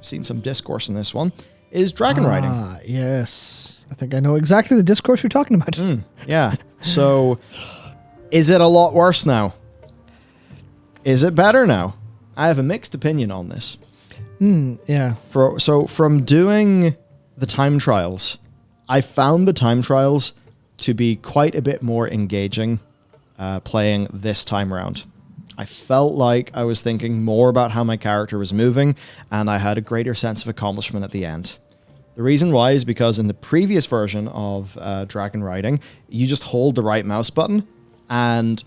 I've seen some discourse in this one, is dragon riding. Ah, yes. I think I know exactly the discourse you're talking about. Yeah. So, is it a lot worse now? Is it better now? I have a mixed opinion on this. Yeah. So, from doing the time trials, I found the time trials to be quite a bit more engaging playing this time around. I felt like I was thinking more about how my character was moving, and I had a greater sense of accomplishment at the end. The reason why is because in the previous version of Dragon Riding, you just hold the right mouse button, and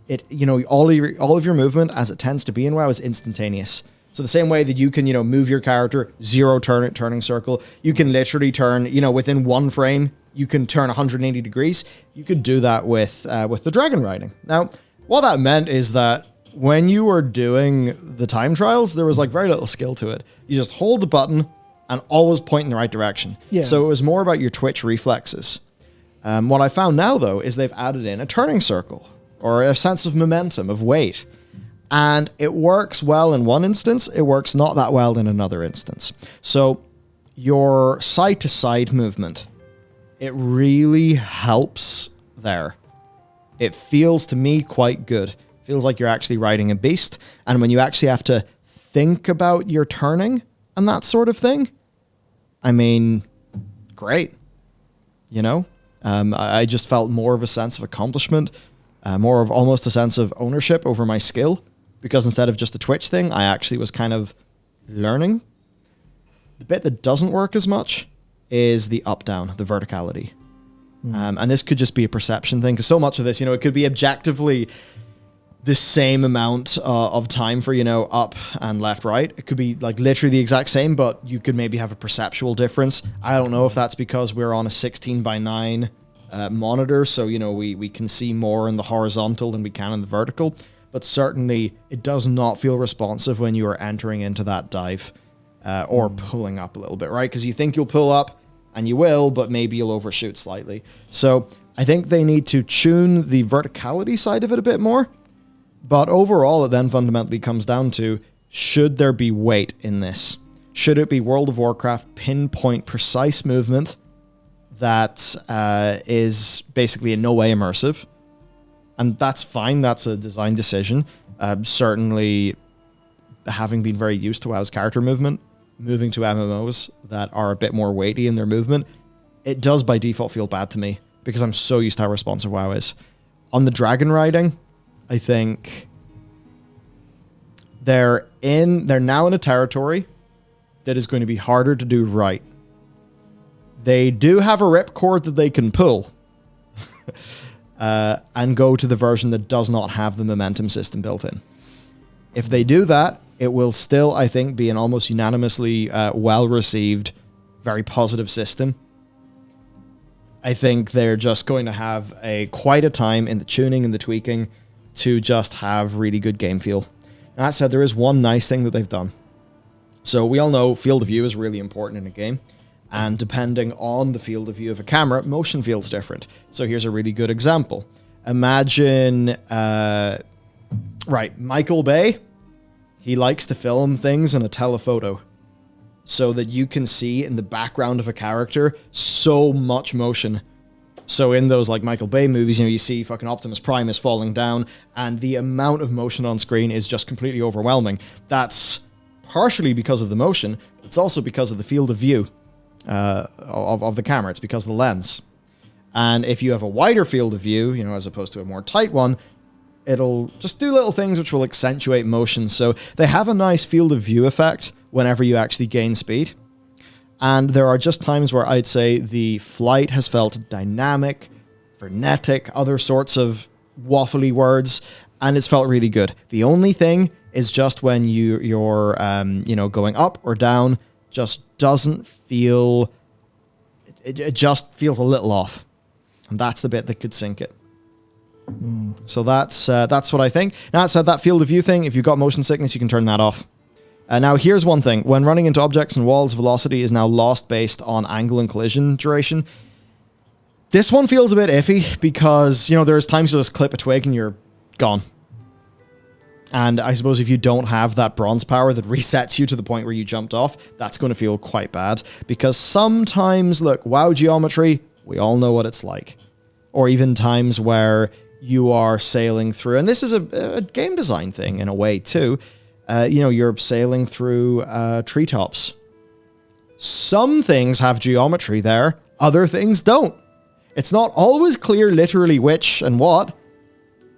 it, all of your movement, as it tends to be in WoW, is instantaneous. So the same way that you can, move your character, turning circle, you can literally turn, within one frame, you can turn 180 degrees. You could do that with the Dragon Riding. Now, what that meant is that when you were doing the time trials, there was like very little skill to it. You just hold the button and always point in the right direction. Yeah. So it was more about your twitch reflexes. What I found now, though, is they've added in a turning circle or a sense of momentum, of weight. And it works well in one instance. It works not that well in another instance. So your side-to-side movement, it really helps there. It feels to me quite good. Feels like you're actually riding a beast. And when you actually have to think about your turning and that sort of thing, I mean, great. I just felt more of a sense of accomplishment, more of almost a sense of ownership over my skill, because instead of just a twitch thing, I actually was kind of learning. The bit that doesn't work as much is the up-down, the verticality. And this could just be a perception thing, because so much of this, it could be objectively the same amount of time for, up and left, right. It could be like literally the exact same, but you could maybe have a perceptual difference. I don't know if that's because we're on a 16:9 monitor, so, we can see more in the horizontal than we can in the vertical, but certainly it does not feel responsive when you are entering into that dive or pulling up a little bit, right? Because you think you'll pull up, and you will, but maybe you'll overshoot slightly. So I think they need to tune the verticality side of it a bit more. But overall, it then fundamentally comes down to, should there be weight in this? Should it be World of Warcraft pinpoint precise movement that is basically in no way immersive? And that's fine. That's a design decision. Certainly, having been very used to WoW's character movement, moving to MMOs that are a bit more weighty in their movement, it does by default feel bad to me because I'm so used to how responsive WoW is. On the Dragon Riding, I think they're now in a territory that is going to be harder to do right. They do have a ripcord that they can pull and go to the version that does not have the momentum system built in. If they do that, it will still, I think, be an almost unanimously well-received, very positive system. I think they're just going to have quite a time in the tuning and the tweaking to just have really good game feel. That said, there is one nice thing that they've done. So we all know field of view is really important in a game. And depending on the field of view of a camera, motion feels different. So here's a really good example. Imagine, Michael Bay. He likes to film things in a telephoto so that you can see in the background of a character so much motion. So in those like Michael Bay movies, you see fucking Optimus Prime is falling down and the amount of motion on screen is just completely overwhelming. That's partially because of the motion, but it's also because of the field of view of the camera. It's because of the lens. And if you have a wider field of view, as opposed to a more tight one, it'll just do little things which will accentuate motion. So they have a nice field of view effect whenever you actually gain speed. And there are just times where I'd say the flight has felt dynamic, frenetic, other sorts of waffly words, and it's felt really good. The only thing is just when you're going up or down, just doesn't feel... It just feels a little off. And that's the bit that could sink it. So that's what I think. Now, that said, that field of view thing, if you've got motion sickness, you can turn that off. Now, here's one thing. When running into objects and walls, velocity is now lost based on angle and collision duration. This one feels a bit iffy because, there's times you'll just clip a twig and you're gone. And I suppose if you don't have that bronze power that resets you to the point where you jumped off, that's going to feel quite bad. Because sometimes, look, WoW geometry, we all know what it's like. Or even times where you are sailing through, and this is a game design thing in a way too. You're sailing through treetops. Some things have geometry there, other things don't. It's not always clear literally which and what,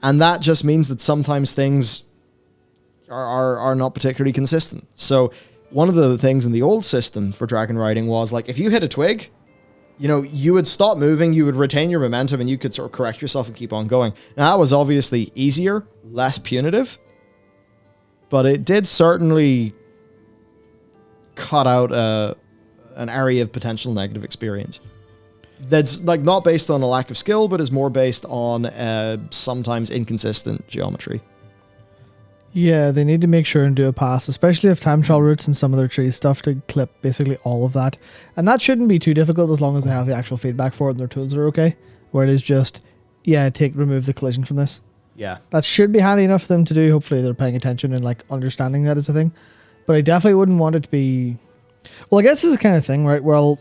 and that just means that sometimes things are not particularly consistent. So one of the things in the old system for dragon riding was like, if you hit a twig, you would stop moving, you would retain your momentum, and you could sort of correct yourself and keep on going. Now, that was obviously easier, less punitive, but it did certainly cut out an area of potential negative experience. That's like not based on a lack of skill, but is more based on sometimes inconsistent geometry. Yeah, they need to make sure and do a pass, especially if time trial routes and some of their tree stuff to clip basically all of that. And that shouldn't be too difficult as long as they have the actual feedback for it and their tools are okay. Where it is just, remove the collision from this. Yeah. That should be handy enough for them to do. Hopefully they're paying attention and like understanding that is a thing. But I definitely wouldn't want it to be... Well, I guess this is the kind of thing, right? Well,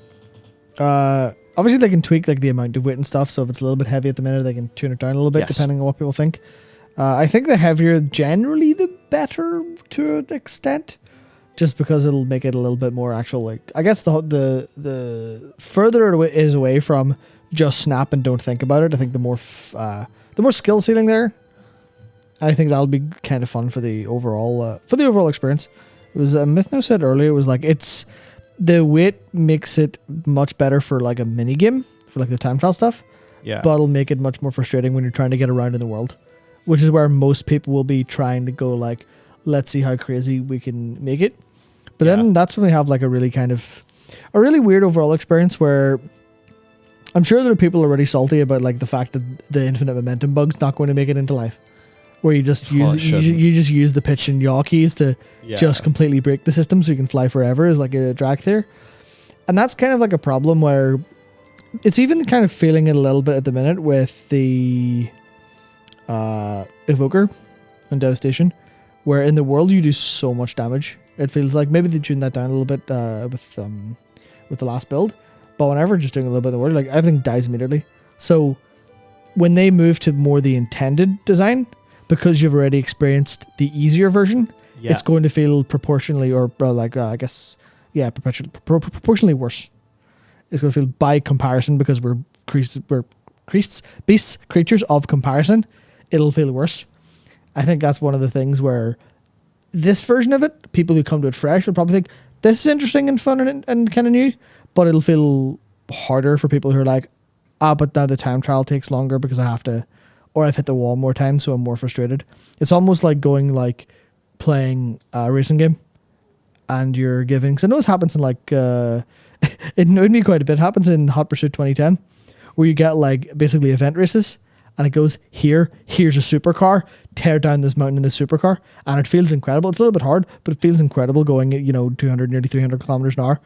obviously they can tweak like the amount of weight and stuff. So if it's a little bit heavy at the minute, they can tune it down a little bit depending on what people think. I think the heavier, generally, the better to an extent, just because it'll make it a little bit more actual. Like, I guess the further it is away from just snap and don't think about it, I think the more skill ceiling there. I think that'll be kind of fun for the overall experience. It was Mythno said earlier. It was like the weight makes it much better for like a mini game for like the time trial stuff. Yeah, but it'll make it much more frustrating when you're trying to get around in the world. Which is where most people will be trying to go like, let's see how crazy we can make it. But then that's when we have like a really weird overall experience where I'm sure there are people already salty about like the fact that the infinite momentum bug's not going to make it into life. Where you just use the pitch and yaw keys to just completely break the system so you can fly forever is like a drag there. And that's kind of like a problem where it's even kind of feeling it a little bit at the minute with the Evoker and Devastation, where in the world you do so much damage. It feels like maybe they tuned that down a little bit with the last build, but whenever just doing a little bit of the world, like everything dies immediately. So when they move to more the intended design, because you've already experienced the easier version, it's going to feel proportionally proportionally worse. It's going to feel by comparison because we're beasts, creatures of comparison. It'll feel worse. I think that's one of the things where this version of it, people who come to it fresh will probably think, this is interesting and fun and kind of new, but it'll feel harder for people who are like, but now the time trial takes longer because I have to, or I've hit the wall more times, so I'm more frustrated. It's almost like playing a racing game and you're giving, because I know this happens in like, it annoyed me quite a bit. It happens in Hot Pursuit 2010, where you get like basically event races, and it goes, here's a supercar, tear down this mountain in this supercar. And it feels incredible. It's a little bit hard, but it feels incredible going at, 200, nearly 300 kilometers an hour,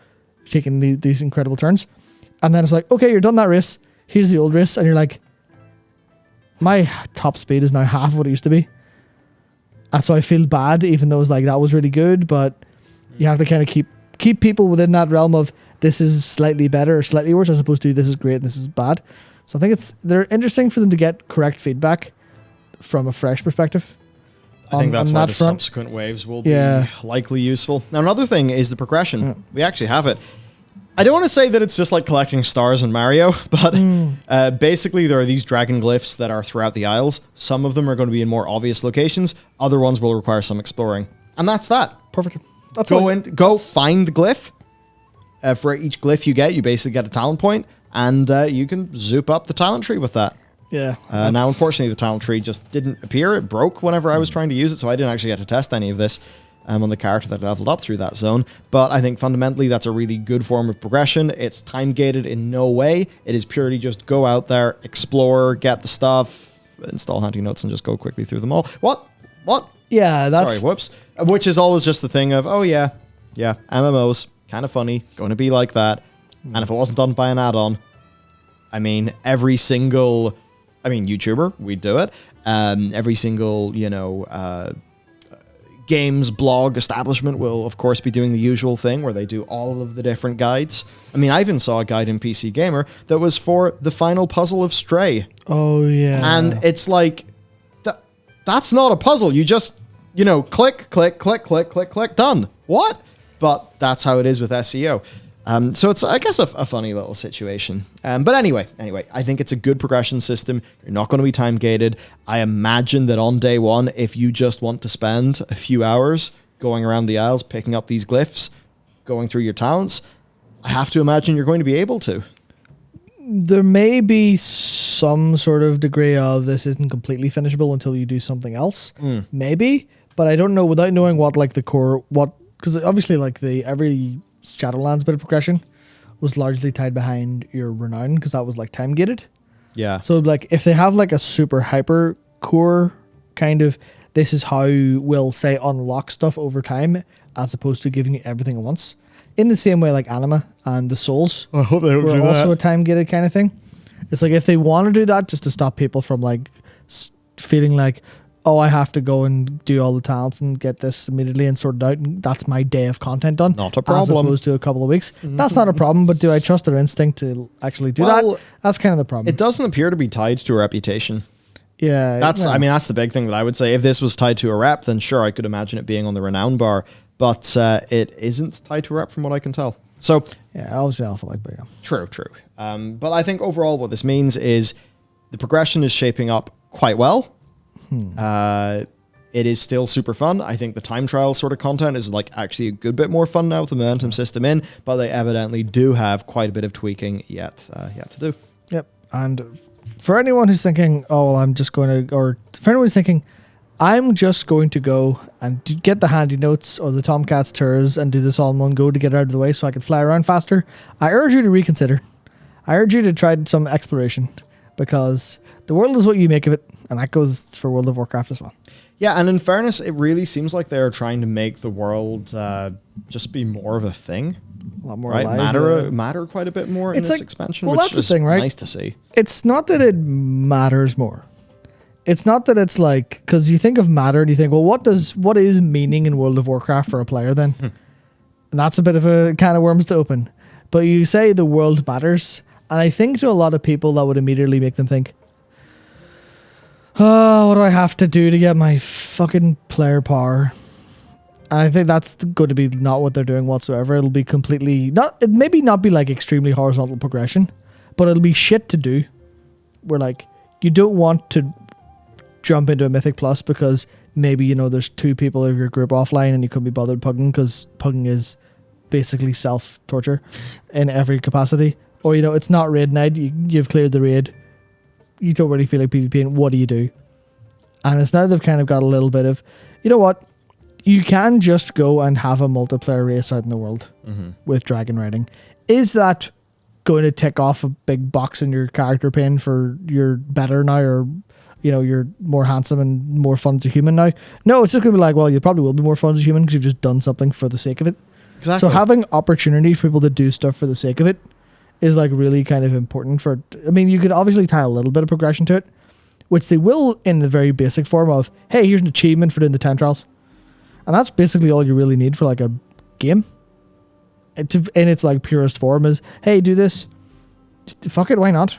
taking these incredible turns. And then it's like, okay, you're done that race. Here's the old race. And you're like, my top speed is now half what it used to be. And so I feel bad, even though it's like, that was really good, but you have to kind of keep people within that realm of this is slightly better or slightly worse, as opposed to this is great and this is bad. So I think they're interesting for them to get correct feedback from a fresh perspective. I think that's why the subsequent waves will be likely useful. Now, another thing is the progression. Yeah. We actually have it. I don't want to say that it's just like collecting stars in Mario, but basically there are these dragon glyphs that are throughout the isles. Some of them are going to be in more obvious locations. Other ones will require some exploring. And that's that. Perfect. Go find the glyph. For each glyph you get, you basically get a talent point. And you can zoop up the talent tree with that. Yeah. Now, unfortunately, the talent tree just didn't appear. It broke whenever I was trying to use it, so I didn't actually get to test any of this on the character that leveled up through that zone. But I think fundamentally that's a really good form of progression. It's time-gated in no way. It is purely just go out there, explore, get the stuff, install hunting notes, and just go quickly through them all. What? Yeah, that's... Sorry, whoops. Which is always just the thing of, MMOs, kind of funny, going to be like that. And if it wasn't done by an add-on, every single, YouTuber, we'd do it. Every single, games blog establishment will, of course, be doing the usual thing where they do all of the different guides. I mean, I even saw a guide in PC Gamer that was for the final puzzle of Stray. Oh, yeah. And it's like, that's not a puzzle. You just, click, click, click, click, click, click, done. What? But that's how it is with SEO. So it's, I guess, a funny little situation. But anyway, I think it's a good progression system. You're not going to be time gated. I imagine that on day one, if you just want to spend a few hours going around the aisles, picking up these glyphs, going through your talents, I have to imagine you're going to be able to. There may be some sort of degree of this isn't completely finishable until you do something else. Maybe, but I don't know without knowing what like the core, because obviously like every Shadowlands bit of progression was largely tied behind your renown because that was like time gated. Yeah. So like if they have like a super hyper core kind of, this is how we'll say unlock stuff over time as opposed to giving you everything at once. In the same way like Anima and the Souls I hope they don't were do also that. a time gated kind of thing. It's like if they want to do that just to stop people from like feeling like, oh, I have to go and do all the talents and get this immediately and sorted out, and that's my day of content done. Not a problem. As opposed to a couple of weeks. That's not a problem, but do I trust their instinct to actually do that? That's kind of the problem. It doesn't appear to be tied to a reputation. Yeah. That's, yeah. I mean, that's the big thing that I would say. If this was tied to a rep, then sure, I could imagine it being on the renown bar, but it isn't tied to a rep from what I can tell. So Yeah, obviously Alpha like, but yeah. True. But I think overall what this means is the progression is shaping up quite well. It is still super fun. I think the time trial sort of content is like actually a good bit more fun now with the momentum system in, but they evidently do have quite a bit of tweaking yet to do. Yep. And for anyone who's thinking, oh, well, I'm just going to, or for anyone who's thinking, I'm just going to go and get the handy notes or the Tomcats tours and do this all in one go to get it out of the way so I can fly around faster. I urge you to reconsider. I urge you to try some exploration because the world is what you make of it, and that goes for World of Warcraft as well. Yeah, and in fairness, it really seems like they're trying to make the world just be more of a thing. A lot more right? alive, Matter quite a bit more It's in this like- expansion, well, which that's the is thing, right? nice to see. It's not that it matters more. It's not that it's like, because you think of matter and you think, well, what is meaning in World of Warcraft for a player then? And that's a bit of a can of worms to open. But you say the world matters, and I think to a lot of people that would immediately make them think, oh, what do I have to do to get my fucking player power? And I think that's going to be not what they're doing whatsoever. It'll be completely, it maybe not be like extremely horizontal progression, but it'll be shit to do. Where like, you don't want to jump into a Mythic Plus because maybe, there's two people of your group offline and you couldn't be bothered pugging because pugging is basically self-torture in every capacity. Or, it's not raid night, you've cleared the raid, you don't really feel like PvPing, what do you do? And it's now they've kind of got a little bit of, you know what, you can just go and have a multiplayer race out in the world with dragon riding. Is that going to tick off a big box in your character pin for you're better now, or you're more handsome and more fun as a human now? No, it's just going to be like, well, you probably will be more fun as a human because you've just done something for the sake of it. Exactly. So having opportunity for people to do stuff for the sake of it is like really kind of important for, I mean, you could obviously tie a little bit of progression to it, which they will in the very basic form of, hey, here's an achievement for doing the 10 trials. And that's basically all you really need for like a game. In its like purest form is, hey, do this. Just, fuck it, why not?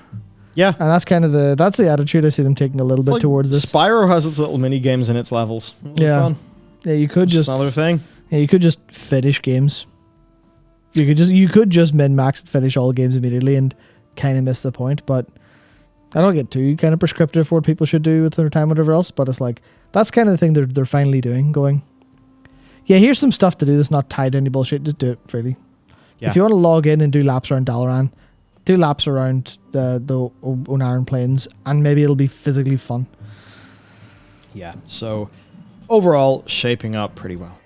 Yeah. And that's kind of that's the attitude I see them taking a little bit like towards this. Spyro has its little mini games in its levels. Yeah. Fun. Yeah, you could just another thing. Yeah, you could just finish games. You could just min-max and finish all games immediately and kind of miss the point, but I don't get too kind of prescriptive for what people should do with their time, whatever else, but it's like, that's kind of the thing they're finally doing, going, yeah, here's some stuff to do that's not tied to any bullshit, just do it freely. Yeah. If you want to log in and do laps around Dalaran, do laps around the Onaran Plains, and maybe it'll be physically fun. Yeah. So overall, shaping up pretty well.